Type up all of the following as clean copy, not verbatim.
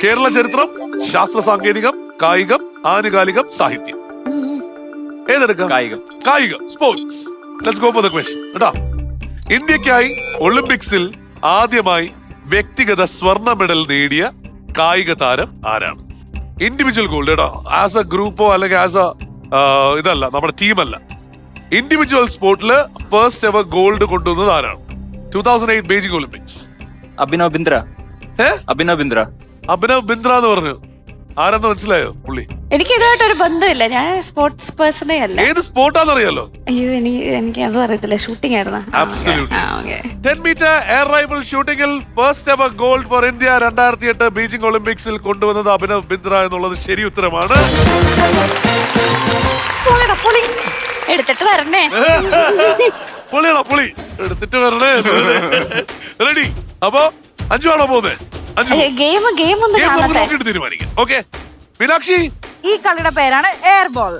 കേരള ചരിത്രം, ശാസ്ത്ര സാങ്കേതികം, കായികം, ആനുകാലികം, സാഹിത്യം. ഏതെടുക്കാം? കായികം, sports. Let's go for the question. കേട്ടോ, ഇന്ത്യക്കായി ഒളിമ്പിക്സിൽ ആദ്യമായി വ്യക്തിഗത സ്വർണ്ണ മെഡൽ നേടിയ കായിക താരം ആരാണ്? ഇൻഡിവിജ്വൽ ഗോൾഡ് കേട്ടോ, ആസ് എ ഗ്രൂപ്പോ അല്ലെങ്കിൽ ആസ് എ ഇതല്ല, നമ്മുടെ ടീമല്ല. ഇൻഡിവിജ്വൽ സ്പോർട്ടില് ഫസ്റ്റ് എവർ ഗോൾഡ് കൊണ്ടുവന്നത് ആരാണ്? 2008 ബീജിംഗ് ഒളിമ്പിക്സ്. അഭിനവ് ബിന്ദ്ര എന്ന് പറഞ്ഞു. ആരെന്ന് മനസ്സിലായോ പുള്ളി? എനിക്ക് ഇതുമായിട്ടൊരു ബന്ധമില്ല, ഞാൻ സ്പോർട്സ് പേഴ്സണേ അല്ല. ഏത് സ്പോർട്ടാന്നറിയാലോ? അയ്യോ, എനിക്ക് അതും അറിയത്തില്ല. ഷൂട്ടിംഗ് ആയിരുന്നു. 10 മീറ്റർ എയർ റൈഫിൾ ഷൂട്ടിംഗിൽ first ever gold for India 2008 Beijing ഒളിമ്പിക്സിൽ കൊണ്ടുവന്നത് അഭിനവ് ബിന്ദ്ര എന്നുള്ളത് ശരി ഉത്തരമാണ്. എടുത്തിട്ട് വരണേ. പുളി എടുത്തിട്ട് വരണേ. റെഡി? അപ്പൊ 5 ആണോ പോകുന്നത്? ഗെയിം നോക്കിയിട്ട് തീരുമാനിക്കാം. ഓക്കെ മീനാക്ഷി, ഈ കളിയുടെ പേരാണ് എയർ ബോൾ.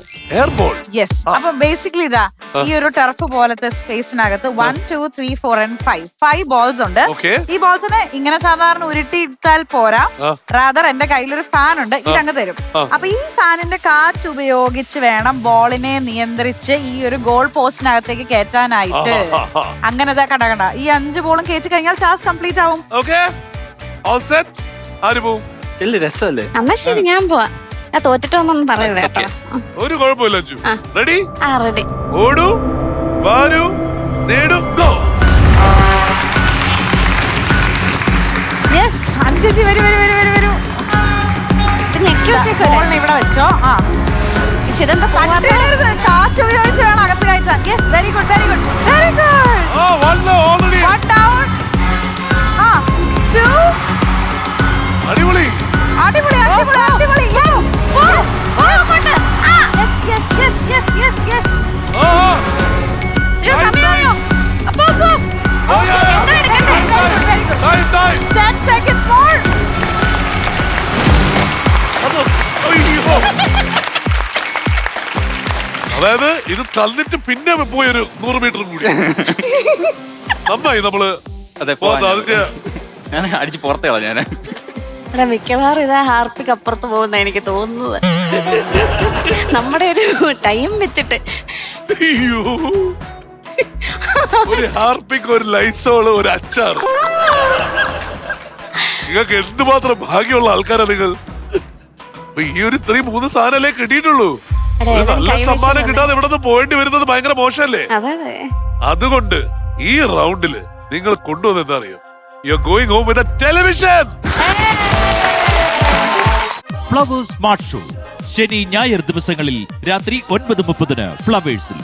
യെസ്. അപ്പൊ ബേസിക്കലി ഇതാ ഈ ഒരു ടർഫ് പോലത്തെ സ്പേസിനകത്ത് 1, 2, 3, 4 and 5 ബോൾസ് ഉണ്ട്. ഈ ബോൾസിനെ ഇങ്ങനെ സാധാരണ ഉരുട്ടിയിട്ടാൽ പോരാ, റാദർ എന്റെ കയ്യിലൊരു ഫാൻ ഉണ്ട്, ഈ രംഗത്ത് തരും. അപ്പൊ ഈ ഫാനിന്റെ കാറ്റ് ഉപയോഗിച്ച് വേണം ബോളിനെ നിയന്ത്രിച്ച് ഈ ഒരു ഗോൾ പോസ്റ്റിനകത്തേക്ക് കയറ്റാനായിട്ട്. അങ്ങനെ കണ്ട ഈ 5 ബോളും കയറ്റി കഴിഞ്ഞാൽ ടാസ്ക് കംപ്ലീറ്റ് ആവും. രസമല്ലേ? എന്നാ ശരി, ഞാൻ പോവാ. ഞാൻ തോറ്റിട്ടൊന്നും പറയരുത് കേട്ടോ. ഒരു കുഴപ്പമില്ല. റെഡി? റെഡി. ഓടൂ, വാരൂ, നേടൂ, ഗോ. യെസ്, അഞ്ചേച്ചി വരൂ. ഇവിടെ വെച്ചോ. കാറ്റ് ഉപയോഗിച്ച് വേണം അകത്ത് കയറ്റാൻ. Yes, very good. One down. 2. അടിപൊളി. സമയമായോ? അപ്പൊ 10 seconds more. അതായത് ഇത് തന്നിട്ട് പിന്നെ പോയൊരു 100 മീറ്റർ കൂടി നന്നായി. നമ്മള് ഞാൻ അടിച്ച് പുറത്തേ ഞാൻ മിക്കവാറും ഇതാ ഹാർപ്പിക്ക് അപ്പുറത്ത് പോകുന്ന എനിക്ക് തോന്നുന്നത്. നമ്മുടെ ഒരു ടൈം വെച്ചിട്ട് ഒരു ഹാർപ്പിക്ക്, ഒരു ലൈസോള്, ഒരു അച്ചാർ. നിങ്ങൾക്ക് എന്തുമാത്രം ഭാഗ്യമുള്ള ആൾക്കാരാ നിങ്ങൾ. ഈ ഒരു 3 സാധനല്ലേ കിട്ടിയിട്ടുള്ളൂ. നല്ല സമ്മാനം കിട്ടാതെ ഇവിടെ നിന്ന് പോയിട്ട് വരുന്നത് ഭയങ്കര മോശമല്ലേ? അതുകൊണ്ട് ഈ റൗണ്ടില് നിങ്ങൾ കൊണ്ടുവന്നത് എന്താ അറിയോ? You're going home with a television. Flowers smart show ശനി ഞായർ ദിവസങ്ങളിൽ രാത്രി 9:30 ഫ്ലവേഴ്സിൽ.